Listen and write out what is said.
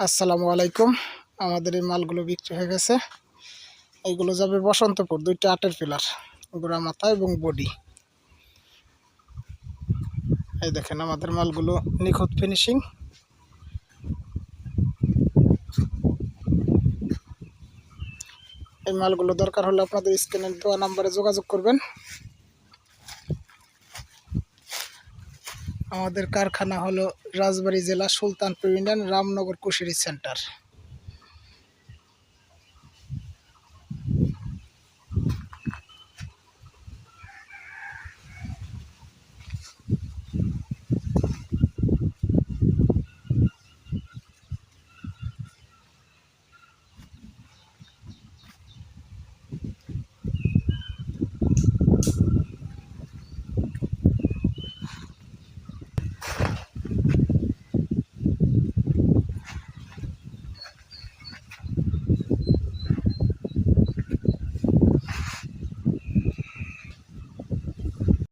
আসসালামু আলাইকুম। আমাদের এই মালগুলো বিক্রি হয়ে গেছে। এইগুলো যাবে বসন্তপুর, 2টা 8-এর পিলার, গোড়া মাথা এবং বডি। এই দেখেন আমাদের মালগুলো নিখুঁত ফিনিশিং। এই মালগুলো দরকার হলে আপনাদের স্ক্রিনে দেওয়া নাম্বারে যোগাযোগ করবেন। আমাদের কারখানা হলো রাজবাড়ী জেলা, সুলতানপুর ইউনিয়ন, রামনগর কুশিয়ারি সেন্টার।